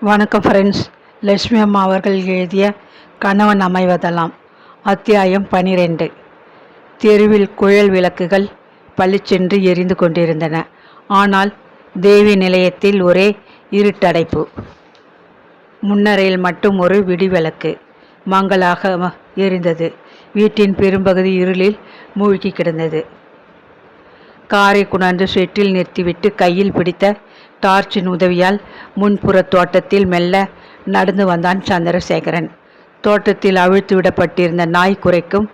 வணக்கம் ஃப்ரெண்ட்ஸ். லட்சுமி அம்மா அவர்கள் எழுதிய கணவன் அமைவதெல்லாம் அத்தியாயம் 12. தெருவில் குழல் விளக்குகள் பளிச்சென்று எரிந்து கொண்டிருந்தன. ஆனால் தேவி நிலையத்தில் ஒரே இருட்டடைப்பு. முன்னரையில் மட்டும் ஒரு விடிவிளக்கு மங்களாக எரிந்தது. வீட்டின் பெரும்பகுதி இருளில் மூழ்கி கிடந்தது. காரை குணர்ந்து ஷெட்டில் நிறுத்திவிட்டு கையில் பிடித்த டார்ச்சின் உதவியால் முன்புற தோட்டத்தில் மெல்ல நடந்து வந்தான் சந்திரசேகரன். தோட்டத்தில் அவிழ்த்து விடப்பட்டிருந்த நாய் குரைக்கும்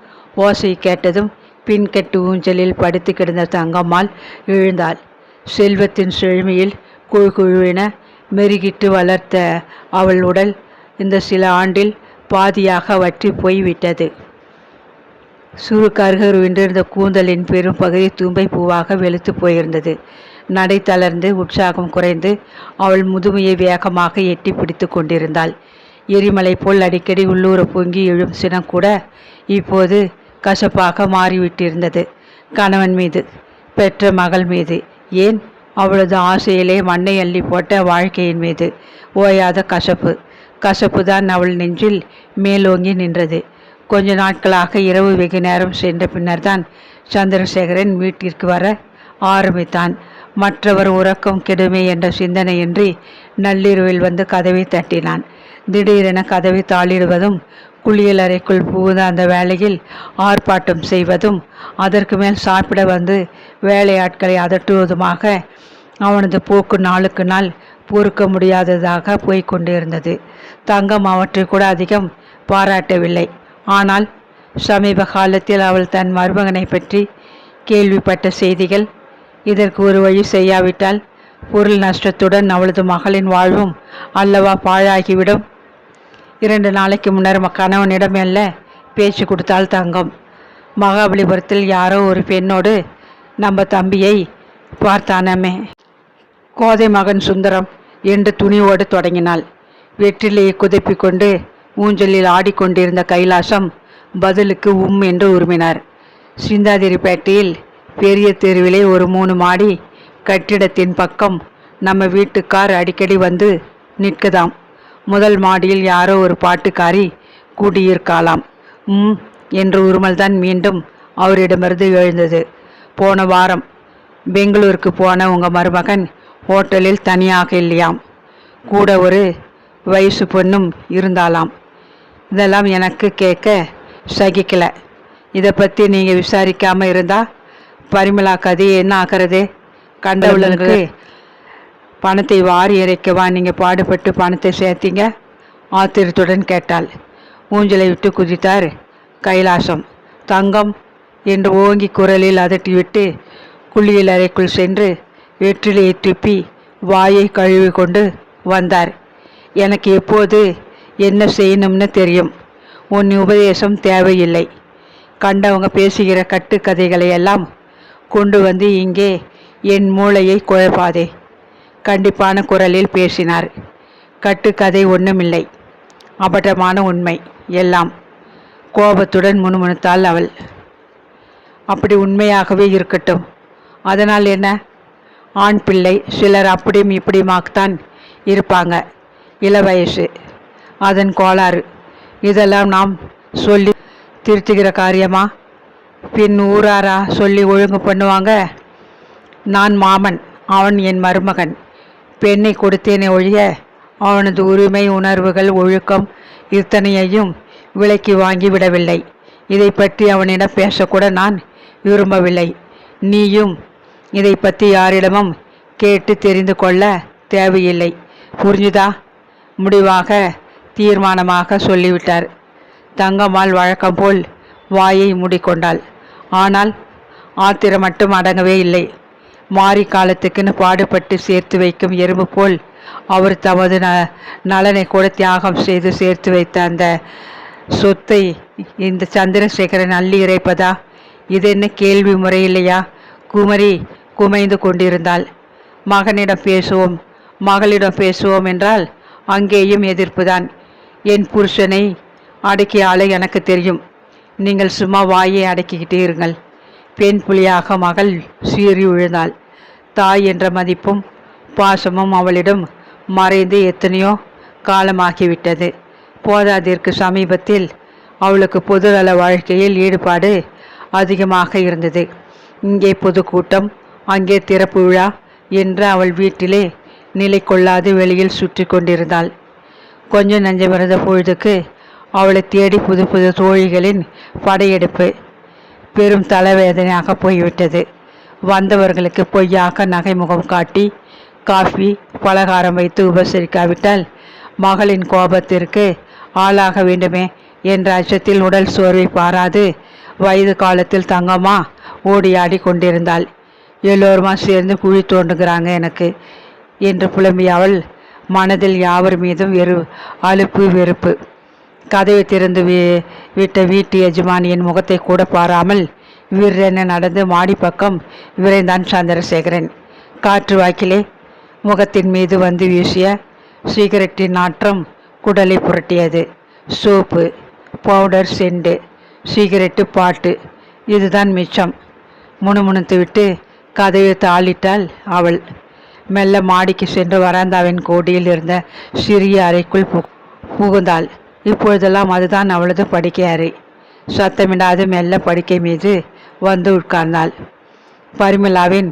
ஓசை கேட்டதும் பின்கெட்டு ஊஞ்சலில் படுத்து கிடந்த தங்கம்மாள் எழுந்தாள். செல்வத்தின் செழுமையில் குழு குழுவென மெருகிட்டு வளர்த்த அவள் உடல் இந்த சில ஆண்டில் பாதியாக வற்றி போய்விட்டது. சுரு கருகருவென்றிருந்த கூந்தலின் பெரும் பகுதி தும்பை பூவாக வெளுத்து போயிருந்தது. நடை தளர்ந்து உற்சாகம் குறைந்து அவள் முதுமையை வேகமாக எட்டி பிடித்து கொண்டிருந்தாள். எரிமலை போல் அடிக்கடி உள்ளூர பொங்கி எழும் சினம் கூட இப்போது கசப்பாக மாறிவிட்டிருந்தது. கணவன் மீது, பெற்ற மகள் மீது, ஏன் அவளது ஆசையிலே மண்ணை அள்ளி போட்ட வாழ்க்கையின் மீது ஓயாத கசப்பு. கசப்புதான் அவள் நெஞ்சில் மேலோங்கி நின்றது. கொஞ்ச நாட்களாக இரவு வெகு நேரம் சென்ற பின்னர்தான் சந்திரசேகரன் வீட்டிற்கு வர ஆரம்பித்தான். மற்றவர் உறக்கம் கெடுமே என்ற சிந்தனையின்றி நள்ளிரவில் வந்து கதவை தட்டினான். திடீரென கதவை தாளிடுவதும் குளியல் அறைக்குள் புகுந்த அந்த வேளையில் ஆர்ப்பாட்டம் செய்வதும் அதற்கு மேல் சாப்பிட வந்து வேலையாட்களை அதட்டுவதுமாக அவனது போக்கு நாளுக்கு நாள் பொறுக்க முடியாததாக போய்கொண்டிருந்தது. தங்கம் அவற்றை கூட அதிகம் பாராட்டவில்லை. ஆனால் சமீப காலத்தில் அவள் தன் மருமகனை பற்றி கேள்விப்பட்ட செய்திகள் இதற்கு ஒரு வழி செய்யாவிட்டால் பொருள் நஷ்டத்துடன் அவளது மகளின் வாழ்வும் அல்லவா பாழாகிவிடும். 2 நாளைக்கு முன்னர் கணவனிடம் அல்ல பேச்சு கொடுத்தாள் தங்கம். மகாபலிபுரத்தில் யாரோ ஒரு பெண்ணோடு நம்ம தம்பியை பார்த்தானமே, கோதை மகன் சுந்தரம் என்று துணிவோடு தொடங்கினாள். வெற்றிலையை குதைப்பிக்கொண்டு ஊஞ்சலில் ஆடிக்கொண்டிருந்த கைலாசம் பதிலுக்கு என்று உருமினார். சிந்தாதிரிப்பேட்டையில் பெரிய தெருவிலே ஒரு 3 மாடி கட்டிடத்தின் பக்கம் நம்ம வீட்டுக்கார் அடிக்கடி வந்து நிற்கதாம். முதல் மாடியில் யாரோ ஒரு பாட்டுக்காரி கூடியிருக்காளாம். என்ற உருமல்தான் மீண்டும் அவரிடமிருந்து எழுந்தது. போன வாரம் பெங்களூருக்கு போன உங்கள் மருமகன் ஹோட்டலில் தனியாக இல்லையாம். கூட ஒரு வயசு பொண்ணும் இருந்தாலாம். இதெல்லாம் எனக்கு கேட்க சகிக்கலை. இதை பற்றி நீங்கள் விசாரிக்காமல் இருந்தால் பரிமளா கதை என்ன ஆகிறது? கண்டவளுக்கு பணத்தை வாரி இறைக்கவா நீங்கள் பாடுபட்டு பணத்தை சேர்த்தீங்க? ஆத்திரத்துடன் கேட்டாள். ஊஞ்சலை விட்டு குதித்தார் கைலாசம். தங்கம் என்று ஓங்கி குரலில் அதட்டிவிட்டு குளியல் அறைக்குள் சென்று வெற்றிலையை துப்பி வாயை கழுவி கொண்டு வந்தார். எனக்கு எப்போது என்ன செய்யணும்னு தெரியும். உன் உபதேசம் தேவையில்லை. கண்டவங்க பேசுகிற கட்டுக்கதைகளை எல்லாம் கொண்டு வந்து இங்கே என் மூளையை குழப்பாதே. கண்டிப்பான குரலில் பேசினார். கட்டுக்கதை ஒன்றுமில்லை, அபட்டமான உண்மை எல்லாம். கோபத்துடன் முணுமுணுத்தாள் அவள். அப்படி உண்மையாகவே இருக்கட்டும். அதனால் என்ன? ஆண் பிள்ளை சிலர் அப்படியும் இப்படியுமாகத்தான் இருப்பாங்க. இளவயசு, அதன் கோளாறு. இதெல்லாம் நாம் சொல்லி திருத்துகிற காரியமா? பின் ஊராரா சொல்லி ஒழுங்கு பண்ணுவாங்க? நான் மாமன், அவன் என் மருமகன். பெண்ணை கொடுத்தேனே ஒழிய அவனது உரிமை, உணர்வுகள், ஒழுக்கம் இத்தனையையும் விலைக்கு வாங்கி விடவில்லை. இதை பற்றி அவனிடம் பேசக்கூட நான் விரும்பவில்லை. நீயும் இதை பற்றி யாரிடமும் கேட்டு தெரிந்து கொள்ள தேவையில்லை. புரிஞ்சுதா? முடிவாக தீர்மானமாக சொல்லிவிட்டார். தங்கம்மாள் வழக்கம் போல் வாயை மூடிக்கொண்டாள். ஆனால் ஆத்திரம் மட்டும் அடங்கவே இல்லை. மாறி காலத்துக்குன்னு பாடுபட்டு சேர்த்து வைக்கும் எறும்பு போல் அவர் தமது நலனை கூட தியாகம் செய்து சேர்த்து வைத்த அந்த சொத்தை இந்த சந்திரசேகரன் அள்ளி இறைப்பதா? இது என்ன கேள்வி முறையில்லையா? குமரி குமைந்து கொண்டிருந்தாள். மகனிடம் பேசுவோம், மகளிடம் பேசுவோம் என்றால் அங்கேயும் எதிர்ப்புதான். என் புருஷனை அடக்கி ஆள எனக்கு தெரியும். நீங்கள் சும்மா வாயை அடக்கிக்கிட்டே இருங்கள். பெண் புலியாக மகள் சீறி விழுந்தாள். தாய் என்ற மதிப்பும் பாசமும் அவளிடம் மறைந்து எத்தனையோ காலமாகிவிட்டது. போதாதிற்கு சமீபத்தில் அவளுக்கு பொதுநல வாழ்க்கையில் ஈடுபாடு அதிகமாக இருந்தது. இங்கே பொதுக்கூட்டம், அங்கே திறப்பு விழா என்று அவள் வீட்டிலே நிலை கொள்ளாது வெளியில் சுற்றி கொண்டிருந்தாள். கொஞ்சம் நஞ்சமிருந்த பொழுதுக்கு அவளை தேடி புது புது தோழிகளின் படையெடுப்பு. பெரும் தலைவேதனையாக போய்விட்டது. வந்தவர்களுக்கு பொய்யாக நகைமுகம் காட்டி காஃபி பலகாரம் வைத்து உபசரிக்காவிட்டால் மகளின் கோபத்திற்கு ஆளாக வேண்டுமே என்ற அச்சத்தில் உடல் சோர்வை பாராது வயது காலத்தில் தங்கமா ஓடியாடி கொண்டிருந்தாள். எல்லோருமா சேர்ந்து குழி தோண்டுகிறாங்க எனக்கு என்று புலம்பிய அவள் மனதில் யாவர் மீதும் அலுப்பு வெறுப்பு. கதவை திறந்து விட்ட வீட்டு எஜமானியின் முகத்தை கூட பாராமல் விற்றென நடந்து மாடி பக்கம் விரைந்தான் சந்திரசேகரன். காற்று வாக்கிலே முகத்தின் மீது வந்து வீசிய சிகரெட்டின் நாற்றம் குடலை புரட்டியது. சோப்பு, பவுடர், செண்டு, சிகரெட்டு, பாட்டு, இதுதான் மிச்சம். முணுமுணுத்து விட்டு கதவை தாளிட்டாள் அவள். மெல்ல மாடிக்கு சென்று வராந்தாவின் கோடியில் இருந்த சிறிய அறைக்குள் புகுந்தாள். இப்பொழுதெல்லாம் அதுதான் அவளது படுக்கை அறை. சத்தமிடாது மெல்ல படுக்கை மீது வந்து உட்கார்ந்தாள். பரிமளாவின்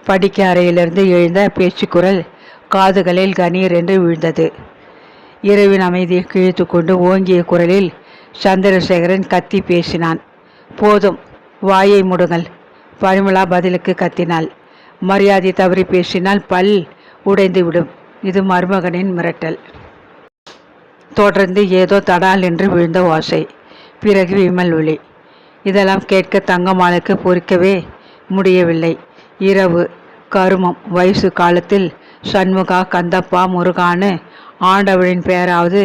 படுக்கை அறையிலிருந்து எழுந்த பேச்சுக்குரல் காதுகளில் கணீர் என்று விழுந்தது. இரவின் அமைதியை கிழித்து கொண்டு ஓங்கிய குரலில் சந்திரசேகரன் கத்தி பேசினான். போதும், வாயை முடுங்கள். பரிமளா பதிலுக்கு கத்தினாள். மரியாதை தவறி பேசினால் பல் உடைந்து விடும். இது மருமகனின் மிரட்டல். தொடர்ந்து ஏதோ தடால் என்று விழுந்த ஓசை. பிறகு விமல் ஒளி. இதெல்லாம் கேட்க தங்கம்மாளுக்கு பொறுக்கவே முடியவில்லை. இரவு கருமம். வயசு காலத்தில் சண்முகா, கந்தப்பா, முருகான்னு ஆண்டவளின் பெயராவது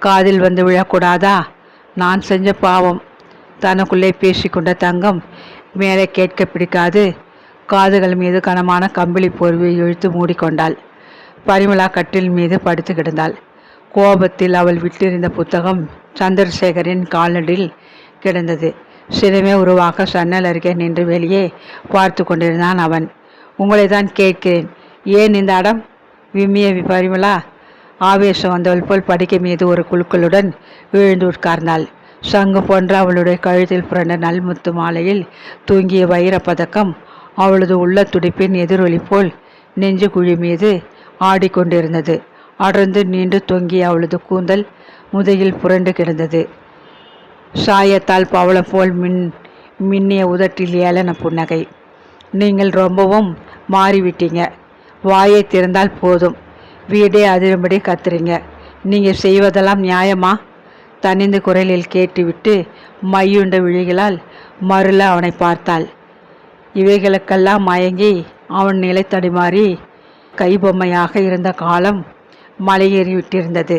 காதில் வந்து விழக்கூடாதா? நான் செஞ்ச பாவம். தனக்குள்ளே பேசிக்கொண்ட தங்கம் மேலே கேட்க பிடிக்காது காதுகள் மீது கனமான கம்பிளி போர்வை இழுத்து மூடிக்கொண்டாள். பரிமளா கட்டில் மீது படுத்து கிடந்தாள். கோபத்தில் அவள் விட்டிருந்த புத்தகம் சந்திரசேகரின் காலடியில் கிடந்தது. சினமே உருவாக சன்னல் அருகே நின்று வெளியே பார்த்து கொண்டிருந்தான் அவன். உங்களை தான் கேட்கிறேன், ஏன் இந்த அடம்? விம்மிய பரிமளா ஆவேசம் வந்தவள் போல் படுக்கை மீது ஒரு குழுக்களுடன் விழுந்து உட்கார்ந்தாள். சங்கு போன்ற அவளுடைய கழுத்தில் புரண்ட நல்முத்து மாலையில் தூங்கிய வைரப்பதக்கம் அவளது உள்ள துடிப்பின் எதிரொலி போல் நெஞ்சு குழி மீது ஆடிக்கொண்டிருந்தது. அடர்ந்து நீண்டு தொங்கிய அவளது கூந்தல் முதையில் புரண்டு கிடந்தது. சாயத்தால் பவளம் போல் மின்னிய உதட்டில் ஏளன புன்னகை. நீங்கள் ரொம்பவும் மாறிவிட்டீங்க. வாயை திறந்தால் போதும் வீடே அதிரும்படி கத்துறீங்க. நீங்கள் செய்வதெல்லாம் நியாயமா? தனிந்து குரலில் கேட்டுவிட்டு மையுண்ட விழிகளால் மருள அவனை பார்த்தாள். இவைகளுக்கெல்லாம் மயங்கி அவன் நிலை தடுமாறி கைபொம்மையாக இருந்த காலம் மலையேறிவிட்டிருந்தது.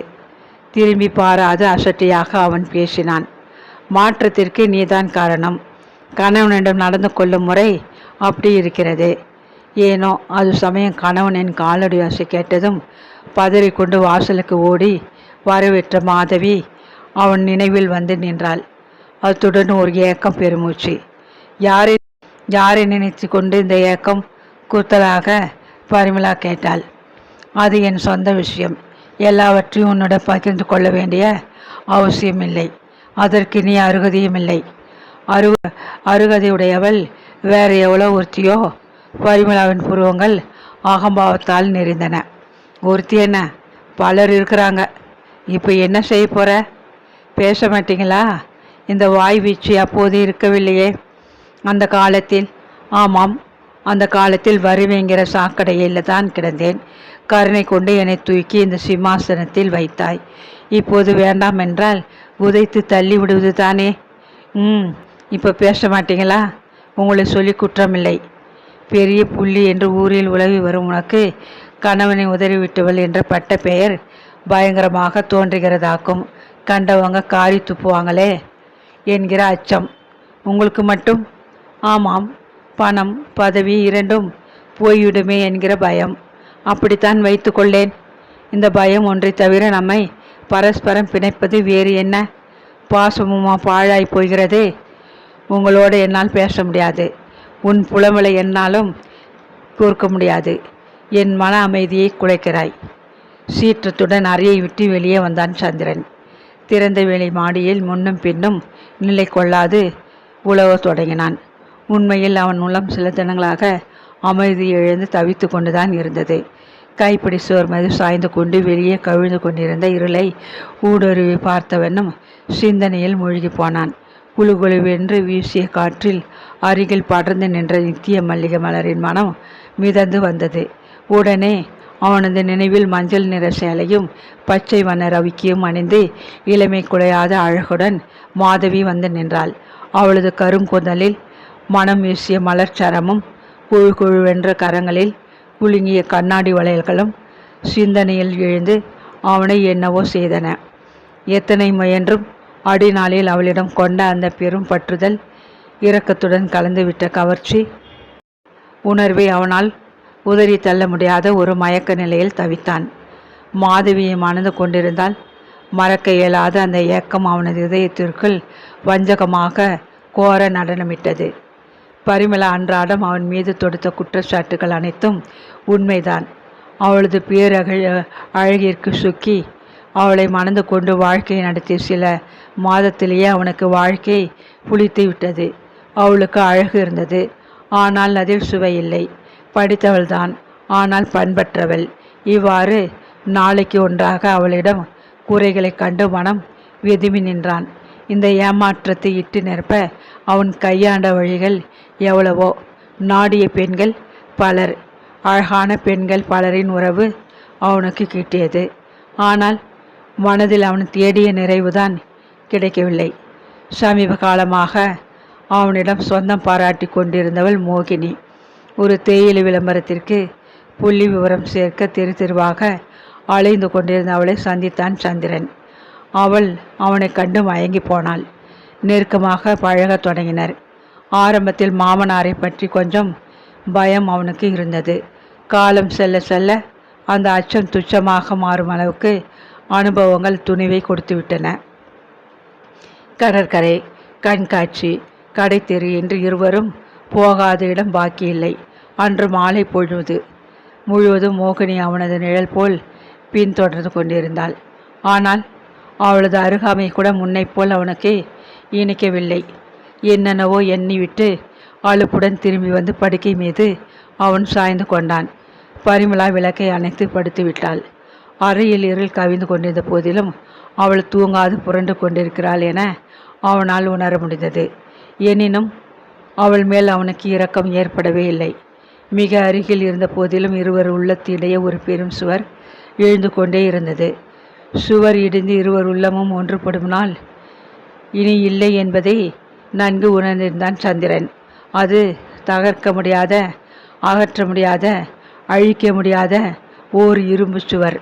திரும்பி பாராது அசட்டையாக அவன் பேசினான். மாற்றத்திற்கு நீதான் காரணம். கணவனிடம் நடந்து கொள்ளும் முறை அப்படி இருக்கிறது. ஏனோ அது சமயம் கணவனின் காலடி அசை கேட்டதும் பதறிக்கொண்டு வாசலுக்கு ஓடி வரவேற்ற மாதவி அவன் நினைவில் வந்து நின்றாள். அத்துடன் ஒரு ஏக்கம் பெருமூச்சு. யாரை நினைத்து கொண்டு இந்த ஏக்கம் கூத்தலாக பரிமளா கேட்டாள். அது என் சொந்த விஷயம். எல்லாவற்றையும் உன்னிடம் பகிர்ந்து கொள்ள வேண்டிய அவசியமில்லை. அதற்கு நீ அருகதையுமில்லை. அருகதையுடையவள் வேறு எவ்வளோ ஒருத்தியோ? பரிமளாவின் புருவங்கள் அகம்பாவத்தால் நெறிந்தன. ஒருத்தி என்ன, பலர் இருக்கிறாங்க. இப்போ என்ன செய்ய போற? பேச மாட்டீங்களா? இந்த வாய் வீச்சு அப்போது இருக்கவில்லையே அந்த காலத்தில். ஆமாம், அந்த காலத்தில் வருவேங்கிற சாக்கடையில் தான் கிடந்தேன். கருணை கொண்டு என்னை தூக்கி இந்த சிம்மாசனத்தில் வைத்தாய். இப்போது வேண்டாம் என்றால் உதைத்து தள்ளி விடுவது தானே. இப்போ பேச மாட்டீங்களா? உங்களை சொல்லி குற்றமில்லை. பெரிய புள்ளி என்று ஊரில் உலவி வரும் உனக்கு கணவனை உதறிவிட்டவள் என்ற பட்ட பெயர் பயங்கரமாக தோன்றுகிறதாக்கும். கண்டவங்க காரி துப்புவாங்களே என்கிற அச்சம் உங்களுக்கு மட்டும்? ஆமாம், பணம் பதவி இரண்டும் போய்விடுமே என்கிற பயம். அப்படித்தான் வைத்து கொள்ளேன். இந்த பயம் ஒன்றை தவிர நம்மை பரஸ்பரம் பிணைப்பது வேறு என்ன? பாசமுமா பாழாய் போகிறது. உங்களோடு என்னால் பேச முடியாது. உன் புலமலை என்னாலும் கூர்க்க முடியாது. என் மன அமைதியை குலைக்கிறாய். சீற்றத்துடன் அறையை விட்டு வெளியே வந்தான் சந்திரன். திறந்த வெளி மாடியில் முன்னும் பின்னும் நிலை கொள்ளாது உலவத் தொடங்கினான். உண்மையில் அவன் உள்ளம் சில தினங்களாக அமைதி இழந்து தவித்து கொண்டுதான் இருந்தது. கைப்பிடி சோர் மீது சாய்ந்து கொண்டு வெளியே கவிழ்ந்து கொண்டிருந்த இருளை ஊடுருவி பார்த்தவனும் சிந்தனையில் மூழ்கி போனான். குழுகுழுவென்று வீசிய காற்றில் அருகில் படர்ந்து நின்ற நித்திய மல்லிகை மலரின் மனம் மிதந்து வந்தது. உடனே அவனது நினைவில் மஞ்சள் நிற சேலையும் பச்சை வண்ண ரவிக்கியும் அணிந்து இளமை குலையாத அழகுடன் மாதவி வந்து நின்றாள். அவளது கருங்குதலில் மனம் வீசிய மலர்ச்சரமும் குழு குழுவென்ற கரங்களில் குலுங்கிய கண்ணாடி வளையல்களும் சிந்தனையில் எழுந்து அவனை என்னவோ செய்தன. எத்தனை முயன்றும் அடிநாளில் அவளிடம் கொண்ட அந்த பெரும் பற்றுதல், இரக்கத்துடன் கலந்துவிட்ட கவர்ச்சி உணர்வை அவனால் உதறி தள்ள முடியாத ஒரு மயக்க நிலையில் தவித்தான். மாதவியை மணந்து கொண்டிருந்தால் மறக்க இயலாத அந்த ஏக்கம் அவனது இதயத்திற்குள் வஞ்சகமாக கோர நடனமிட்டது. பரிமளா அன்றாடம் அவன் மீது தொடுத்த குற்றச்சாட்டுகள் அனைத்தும் உண்மைதான். அவளது அழகிற்கு சுக்கி அவளை மணந்து கொண்டு வாழ்க்கையை நடத்திய சில மாதத்திலேயே அவனுக்கு வாழ்க்கை புளித்து விட்டது. அவளுக்கு அழகு இருந்தது, ஆனால் அதில் சுவை இல்லை. படித்தவள்தான், ஆனால் பண்பற்றவள். இவ்வாறு நாளைக்கு ஒன்றாக அவளிடம் குறைகளை கண்டு மனம் வெதுமி நின்றான். இந்த ஏமாற்றத்தை இட்டு நிரப்ப அவன் கையாண்ட வழிகள் எவ்வளவோ. நாடிய பெண்கள் பலர், அழகான பெண்கள் பலரின் உறவு அவனுக்கு கிட்டியது. ஆனால் மனதில் அவன் தேடிய நிறைவுதான் கிடைக்கவில்லை. சமீப காலமாக அவனிடம் சொந்தம் பாராட்டி கொண்டிருந்தவள் மோகினி. ஒரு தேயிலை விளம்பரத்திற்கு புள்ளி விவரம் சேர்க்க தெரு தெருவாக அலைந்து கொண்டிருந்த அவளை சந்தித்தான் சந்திரன். அவள் அவனை கண்டு மயங்கி போனாள். நெருக்கமாக பழகத் தொடங்கினர். ஆரம்பத்தில் மாமனாரை பற்றி கொஞ்சம் பயம் அவனுக்கு இருந்தது. காலம் செல்ல செல்ல அந்த அச்சம் துச்சமாக மாறும் அளவுக்கு அனுபவங்கள் துணிவை கொடுத்துவிட்டன. கடற்கரை, கண்காட்சி, கடை தெரு என்று இருவரும் போகாத இடம் பாக்கியில்லை. அன்று மாலை பொழுது முழுவதும் மோகினி அவனது நிழல் போல் பின்தொடர்ந்து கொண்டிருந்தாள். ஆனால் அவளது அருகாமை கூட முன்னை போல் அவனுக்கு இணைக்கவில்லை. என்னென்னவோ எண்ணிவிட்டு அலுப்புடன் திரும்பி வந்து படுக்கை மீது அவன் சாய்ந்து கொண்டான். பரிமளா விளக்கை அணைத்து படுத்து விட்டாள். அறையில் இருள் கவிந்து கொண்டிருந்த போதிலும் அவள் தூங்காது புரண்டு கொண்டிருக்கிறாள் என அவனால் உணர முடிந்தது. எனினும் அவள் மேல் அவனுக்கு இரக்கம் ஏற்படவே இல்லை. மிக அருகில் இருந்த போதிலும் இருவர் உள்ளத்திடையே ஒரு பெரும் சுவர் எழுந்து கொண்டே இருந்தது. சுவர் இடிந்து இருவர் உள்ளமும் ஒன்றுபடும் நாள் இனி இல்லை என்பதை நன்கு உணர்ந்திருந்தான் சந்திரன். அது தகர்க்க முடியாத, அகற்ற முடியாத, அழிக்க முடியாத ஓர் இரும்பு சுவர்.